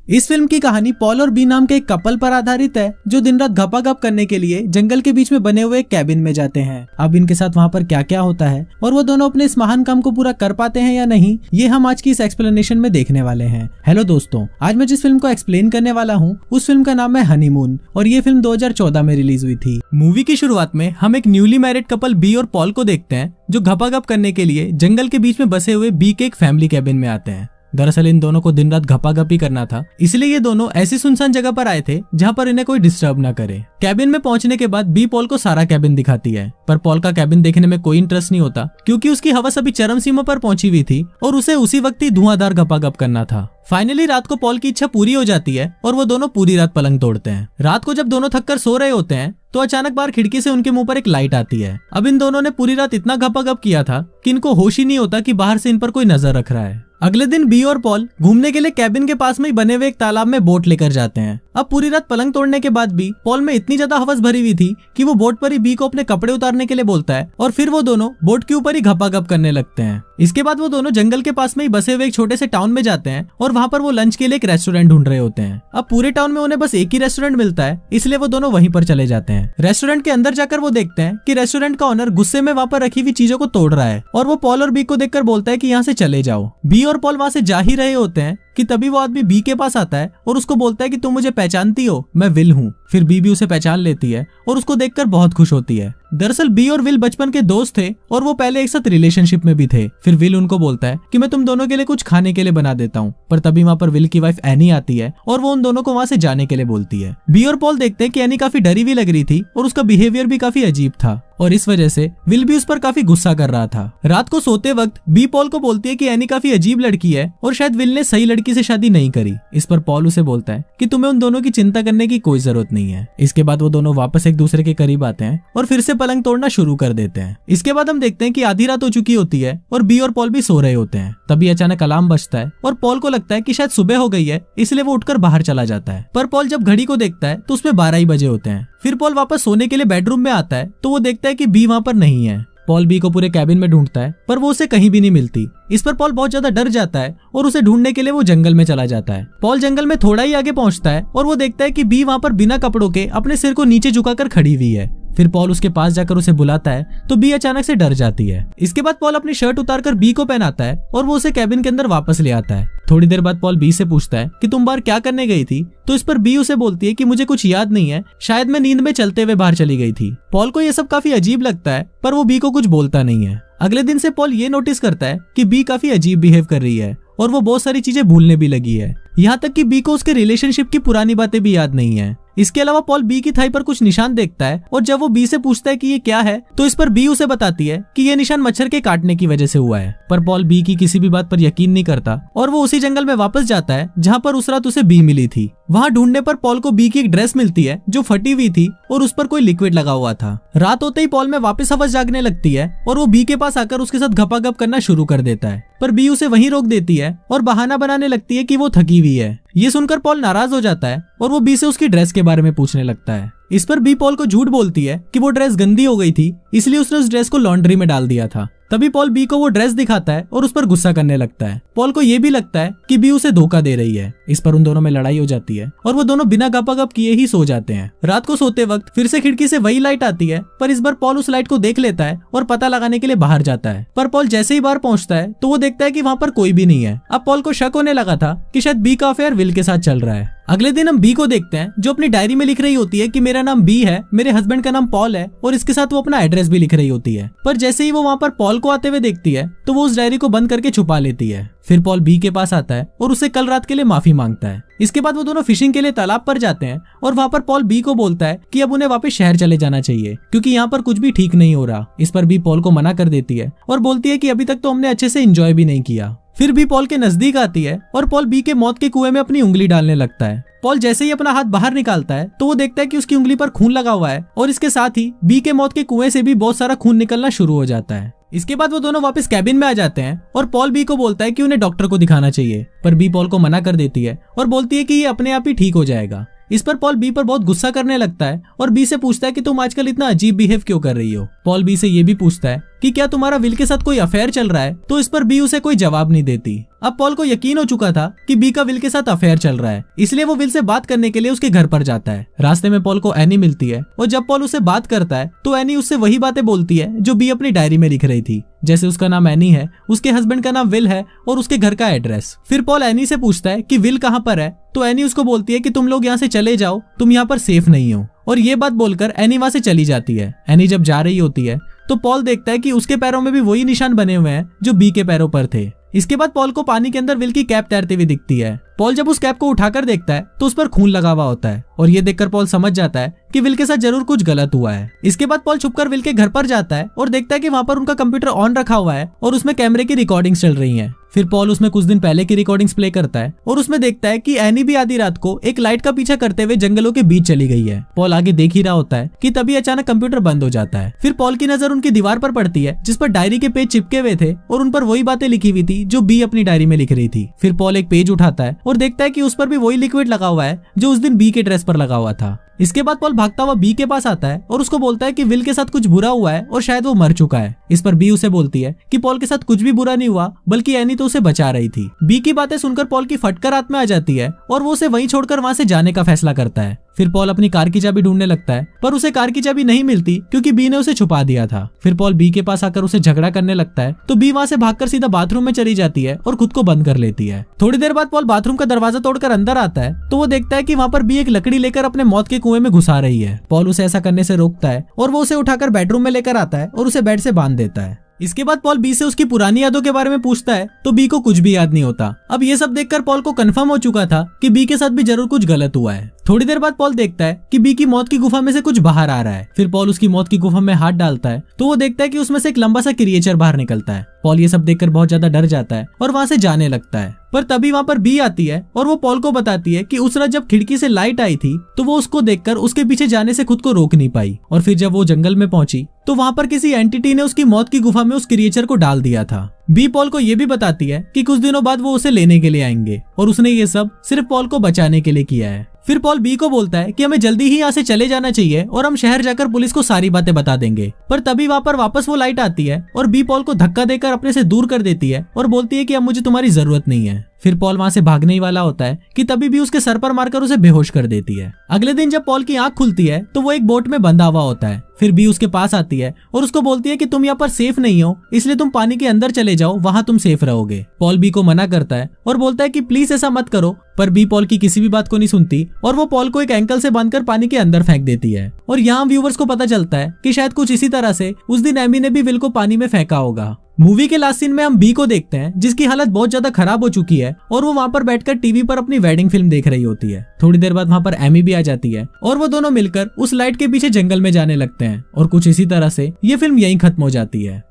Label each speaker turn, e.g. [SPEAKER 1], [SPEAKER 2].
[SPEAKER 1] इस फिल्म की कहानी पॉल और बी नाम के एक कपल पर आधारित है जो दिन रात गपागप करने के लिए जंगल के बीच में बने हुए एक कैबिन में जाते हैं। अब इनके साथ वहाँ पर क्या क्या होता है और वो दोनों अपने इस महान काम को पूरा कर पाते हैं या नहीं, ये हम आज की इस एक्सप्लेनेशन में देखने वाले हैं। हेलो दोस्तों, आज मैं जिस फिल्म को एक्सप्लेन करने वाला हूँ उस फिल्म का नाम है हनीमून और ये फिल्म 2014 में रिलीज हुई थी। मूवी की शुरुआत में हम एक न्यूली मैरिड कपल बी और पॉल को देखते हैं जो गपागप करने के लिए जंगल के बीच में बसे हुए बी के एक फैमिली कैबिन में आते हैं। दरअसल इन दोनों को दिन रात गपागपी करना था, इसलिए ये दोनों ऐसी सुनसान जगह पर आए थे जहाँ पर इन्हें कोई डिस्टर्ब ना करे। कैबिन में पहुंचने के बाद बी पॉल को सारा कैबिन दिखाती है, पर पॉल का कैबिन देखने में कोई इंटरेस्ट नहीं होता क्योंकि उसकी हवस अभी चरम सीमा पर पहुंची हुई थी और उसे उसी वक्त ही धुआंधार गपागप करना था। फाइनली रात को पॉल की इच्छा पूरी हो जाती है और वो दोनों पूरी रात पलंग तोड़ते हैं। रात को जब दोनों थककर सो रहे होते हैं तो अचानक बाहर खिड़की से उनके मुंह पर एक लाइट आती है। अब इन दोनों ने पूरी रात इतना गपागप किया था कि इनको होश ही नहीं होता कि बाहर से इन पर कोई नजर रख रहा है। अगले दिन बी और पॉल घूमने के लिए कैबिन के पास में ही बने हुए एक तालाब में बोट लेकर जाते हैं। अब पूरी रात पलंग तोड़ने के बाद भी पॉल में इतनी ज्यादा हवस भरी हुई थी कि वो बोट पर ही बी को अपने कपड़े उतारने के लिए बोलता है और फिर वो दोनों बोट के ऊपर ही गपागप करने लगते हैं। इसके बाद वो दोनों जंगल के पास में ही बसे हुए एक छोटे से टाउन में जाते हैं और वहाँ पर वो लंच के लिए एक रेस्टोरेंट ढूंढ रहे होते हैं। अब पूरे टाउन में उन्हें बस एक ही रेस्टोरेंट मिलता है, इसलिए वो दोनों वहीं पर चले जाते हैं। रेस्टोरेंट के अंदर जाकर वो देखते हैं कि रेस्टोरेंट का ओनर गुस्से में वहाँ पर रखी हुई चीजों को तोड़ रहा है और वो पॉल और बी को देखकर बोलता है कि यहाँ से चले जाओ। बी और पॉल वहाँ से जा ही रहे होते हैं कि तभी वो आदमी बी के पास आता है और उसको बोलता है कि तुम मुझे पहचानती हो, मैं विल हूँ। फिर बी भी उसे पहचान लेती है और उसको देखकर बहुत खुश होती है। दरअसल बी और विल बचपन के दोस्त थे और वो पहले एक साथ रिलेशनशिप में भी थे। फिर विल उनको बोलता है कि मैं तुम दोनों के लिए कुछ खाने के लिए बना देता हूँ, पर तभी वहाँ पर विल की वाइफ एनी आती है और वो उन दोनों को वहाँ से जाने के लिए बोलती है। बी और पॉल देखते हैं कि एनी काफी डरी हुई लग रही थी और उसका बिहेवियर भी काफी अजीब था और इस वजह से विल भी उस पर काफी गुस्सा कर रहा था। रात को सोते वक्त बी पॉल को बोलती है कि एनी काफी अजीब लड़की है और शायद विल ने सही लड़की से शादी नहीं करी। इस पर पॉल उसे बोलता है कि तुम्हें उन दोनों की चिंता करने की कोई जरूरत नहीं है। इसके बाद वो दोनों वापस एक दूसरे के करीब आते हैं और फिर से पलंग तोड़ना शुरू कर देते हैं। इसके बाद हम देखते हैं कि आधी रात हो चुकी होती है और बी और पॉल भी सो रहे होते हैं। तभी अचानक अलार्म बजता है और पॉल को लगता है कि शायद सुबह हो गई है, इसलिए वो उठकर बाहर चला जाता है। पर पॉल जब घड़ी को देखता है तो उसमें 12 ही बजे होते हैं। फिर पॉल वापस सोने के लिए बेडरूम में आता है तो वो देखता है कि बी वहाँ पर नहीं है। पॉल बी को पूरे कैबिन में ढूंढता है पर वो उसे कहीं भी नहीं मिलती। इस पर पॉल बहुत ज्यादा डर जाता है और उसे ढूंढने के लिए वो जंगल में चला जाता है। पॉल जंगल में थोड़ा ही आगे पहुंचता है और वो देखता है कि बी वहाँ पर बिना कपड़ों के अपने सिर को नीचे झुकाकर खड़ी हुई है। फिर पॉल उसके पास जाकर उसे बुलाता है तो बी अचानक से डर जाती है। इसके बाद पॉल अपनी शर्ट उतारकर बी को पहनाता है और वो उसे कैबिन के अंदर वापस ले आता है। थोड़ी देर बाद पॉल बी से पूछता है कि तुम बाहर क्या करने गई थी, तो इस पर बी उसे बोलती है कि मुझे कुछ याद नहीं है, शायद मैं नींद में चलते हुए बाहर चली गई थी। पॉल को ये सब काफी अजीब लगता है पर वो बी को कुछ बोलता नहीं है। अगले दिन से पॉल ये नोटिस करता है कि बी काफी अजीब बिहेव कर रही है और वो बहुत सारी चीजें भूलने भी लगी है। यहाँ तक कि बी को उसके रिलेशनशिप की पुरानी बातें भी याद नहीं है। इसके अलावा पॉल बी की थाई पर कुछ निशान देखता है और जब वो बी से पूछता है कि ये क्या है तो इस पर बी उसे बताती है कि ये निशान मच्छर के काटने की वजह से हुआ है। पर पॉल बी की किसी भी बात पर यकीन नहीं करता और वो उसी जंगल में वापस जाता है जहाँ पर उस रात उसे बी मिली थी। वहाँ ढूंढने पर पॉल को बी की एक ड्रेस मिलती है जो फटी हुई थी और उस पर कोई लिक्विड लगा हुआ था। रात होते ही पॉल में वापस हवस जागने लगती है और वो बी के पास आकर उसके साथ गपागप करना शुरू कर देता है, पर बी उसे वहीं रोक देती है और बहाना बनाने लगती है कि वो थकी हुई है। ये सुनकर पॉल नाराज हो जाता है और वो बी से उसकी ड्रेस के बारे में पूछने लगता है। इस पर बी पॉल को झूठ बोलती है कि वो ड्रेस गंदी हो गई थी, इसलिए उसने उस ड्रेस को लॉन्ड्री में डाल दिया था। तभी पॉल बी को वो ड्रेस दिखाता है और उस पर गुस्सा करने लगता है। पॉल को ये भी लगता है कि बी उसे धोखा दे रही है। इस पर उन दोनों में लड़ाई हो जाती है और वो दोनों बिना गपागप किए ही सो जाते हैं। रात को सोते वक्त फिर से खिड़की से वही लाइट आती है, पर इस बार पॉल उस लाइट को देख लेता है और पता लगाने के लिए बाहर जाता है। पर पॉल जैसे ही बाहर पहुंचता है तो वो देखता है कि वहाँ पर कोई भी नहीं है। अब पॉल को शक होने लगा था कि शायद बी का अफेयर विल के साथ चल रहा है। अगले दिन हम बी को देखते हैं जो अपनी डायरी में लिख रही होती है कि मेरा नाम बी है, मेरे हस्बैंड का नाम पॉल है और इसके साथ वो अपना एड्रेस भी लिख रही होती है। पर जैसे ही वो वहाँ पर पॉल को आते हुए देखती है तो वो उस डायरी को बंद करके छुपा लेती है। फिर पॉल बी के पास आता है और उससे कल रात के लिए माफी मांगता है। इसके बाद वो दोनों फिशिंग के लिए तालाब पर जाते हैं और वहाँ पर पॉल बी को बोलता है कि अब उन्हें वापस शहर चले जाना चाहिए क्योंकि यहाँ पर कुछ भी ठीक नहीं हो रहा। इस पर बी पॉल को मना कर देती है और बोलती है कि अभी तक तो हमने अच्छे से एंजॉय भी नहीं किया। फिर बी पॉल के नजदीक आती है और पॉल बी के मौत के कुएं में अपनी उंगली डालने लगता है। पॉल जैसे ही अपना हाथ बाहर निकालता है तो वो देखता है कि उसकी उंगली पर खून लगा हुआ है और इसके साथ ही बी के मौत के कुएं से भी बहुत सारा खून निकलना शुरू हो जाता है। इसके बाद वो दोनों वापस कैबिन में आ जाते हैं और पॉल बी को बोलता है कि उन्हें डॉक्टर को दिखाना चाहिए, पर बी पॉल को मना कर देती है और बोलती है कि ये अपने आप ही ठीक हो जाएगा। इस पर पॉल बी पर बहुत गुस्सा करने लगता है और बी से पूछता है कि तुम आजकल इतना अजीब बिहेव क्यों कर रही हो। पॉल बी से ये भी पूछता है कि क्या तुम्हारा विल के साथ कोई अफेयर चल रहा है, तो इस पर बी उसे कोई जवाब नहीं देती। अब पॉल को यकीन हो चुका था कि बी का विल के साथ अफेयर चल रहा है, इसलिए वो विल से बात करने के लिए उसके घर पर जाता है। रास्ते में पॉल को एनी मिलती है और जब पॉल उससे बात करता है तो एनी उससे वही बातें बोलती है जो बी अपनी डायरी में लिख रही थी, जैसे उसका नाम एनी है, उसके हस्बैंड का नाम विल है और उसके घर का एड्रेस। फिर पॉल एनी से पूछता है कि विल कहाँ पर है, तो एनी उसको बोलती है कि तुम लोग यहाँ से चले जाओ, तुम यहाँ पर सेफ नहीं हो। और ये बात बोलकर एनी वहां से चली जाती है। एनी जब जा रही होती है तो पॉल देखता है कि उसके पैरों में भी वही निशान बने हुए हैं जो बी के पैरों पर थे। इसके बाद पॉल को पानी के अंदर विल की कैप तैरती हुई दिखती है। पॉल जब उस कैप को उठाकर देखता है तो उस पर खून लगा हुआ होता है और ये देखकर पॉल समझ जाता है कि विल के साथ जरूर कुछ गलत हुआ है। इसके बाद पॉल छुपकर विल के घर पर जाता है और देखता है कि वहाँ पर उनका कंप्यूटर ऑन रखा हुआ है और उसमें कैमरे की रिकॉर्डिंग्स चल रही हैं। फिर पॉल उसमें कुछ दिन पहले की रिकॉर्डिंग्स प्ले करता है और उसमें देखता है कि एनी भी आधी रात को एक लाइट का पीछा करते हुए जंगलों के बीच चली गई है। पॉल आगे देख ही रहा होता है कि तभी अचानक कंप्यूटर बंद हो जाता है। फिर पॉल की नजर उनकी दीवार पर पड़ती है जिस पर डायरी के पेज चिपके हुए थे और उन पर वही बातें लिखी हुई थी जो बी अपनी डायरी में लिख रही थी। फिर पॉल एक पेज उठाता है और देखता है कि उस पर भी वही लिक्विड लगा हुआ है जो उस दिन बी के ड्रेस पर लगा हुआ था। इसके बाद पॉल भागता हुआ बी के पास आता है और उसको बोलता है कि विल के साथ कुछ बुरा हुआ है और शायद वो मर चुका है। इस पर बी उसे बोलती है कि पॉल के साथ कुछ भी बुरा नहीं हुआ, बल्कि एनी तो उसे बचा रही थी। बी की बातें सुनकर पॉल की फटकर रात में आ जाती है और वो उसे वहीं छोड़कर वहां से जाने का फैसला करता है। फिर पॉल अपनी कार की चाबी ढूंढने लगता है पर उसे कार की चाबी नहीं मिलती क्योंकि बी ने उसे छुपा दिया था। फिर पॉल बी के पास आकर उसे झगड़ा करने लगता है तो बी वहां से भागकर सीधा बाथरूम में चली जाती है और खुद को बंद कर लेती है। थोड़ी देर बाद पॉल बाथरूम का दरवाजा तोड़कर अंदर आता है तो वो देखता है कि वहाँ पर बी एक लकड़ी लेकर अपने मौत के कुएं में घुसा रही है। पॉल उसे ऐसा करने से रोकता है और वो उसे उठाकर बेडरूम में लेकर आता है और उसे बेड से बांध देता है। इसके बाद पॉल बी से उसकी पुरानी यादों के बारे में पूछता है तो बी को कुछ भी याद नहीं होता। अब ये सब देखकर पॉल को कंफर्म हो चुका था कि बी के साथ भी जरूर कुछ गलत हुआ है। थोड़ी देर बाद पॉल देखता है कि बी की मौत की गुफा में से कुछ बाहर आ रहा है। फिर पॉल उसकी मौत की गुफा में हाथ डालता है तो वो देखता है कि उसमें से एक लंबा सा क्रिएचर बाहर निकलता है। पॉल ये सब देखकर बहुत ज्यादा डर जाता है और वहां से जाने लगता है। पर तभी वहां पर बी आती है और वो पॉल को बताती है कि उस रात जब खिड़की से लाइट आई थी तो वो उसको देखकर उसके पीछे जाने से खुद को रोक नहीं पाई। और फिर जब वो जंगल में पहुंची तो वहां पर किसी एंटिटी ने उसकी मौत की गुफा में उस क्रिएचर को डाल दिया था। बी पॉल को ये भी बताती है कि कुछ दिनों बाद वो उसे लेने के लिए आएंगे और उसने ये सब सिर्फ पॉल को बचाने के लिए किया है। फिर पॉल बी को बोलता है कि हमें जल्दी ही यहाँ से चले जाना चाहिए और हम शहर जाकर पुलिस को सारी बातें बता देंगे। पर तभी वहाँ पर वापस वो लाइट आती है और बी पॉल को धक्का देकर अपने से दूर कर देती है और बोलती है कि अब मुझे तुम्हारी जरूरत नहीं है। फिर पॉल वहां से भागने ही वाला होता है कि तभी बी उसके सर पर मारकर उसे बेहोश कर देती है। अगले दिन जब पॉल की आंख खुलती है तो वो एक बोट में बंधा हुआ होता है। फिर बी उसके पास आती है और उसको बोलती है कि तुम यहाँ पर सेफ नहीं हो, इसलिए तुम पानी के अंदर चले जाओ, वहां तुम सेफ रहोगे। पॉल बी को मना करता है और बोलता है कि प्लीज ऐसा मत करो, पर बी पॉल की किसी भी बात को नहीं सुनती और वो पॉल को एक एंकल से बांधकर पानी के अंदर फेंक देती है। और यहाँ व्यूवर्स को पता चलता है कि शायद कुछ इसी तरह से उस दिन एमी ने भी विल को पानी में फेंका होगा। मूवी के लास्ट सीन में हम बी को देखते हैं जिसकी हालत बहुत ज्यादा खराब हो चुकी है और वो वहाँ पर बैठकर टीवी पर अपनी वेडिंग फिल्म देख रही होती है। थोड़ी देर बाद वहाँ पर एमी भी आ जाती है और वो दोनों मिलकर उस लाइट के पीछे जंगल में जाने लगते हैं और कुछ इसी तरह से ये फिल्म यहीं खत्म हो जाती है।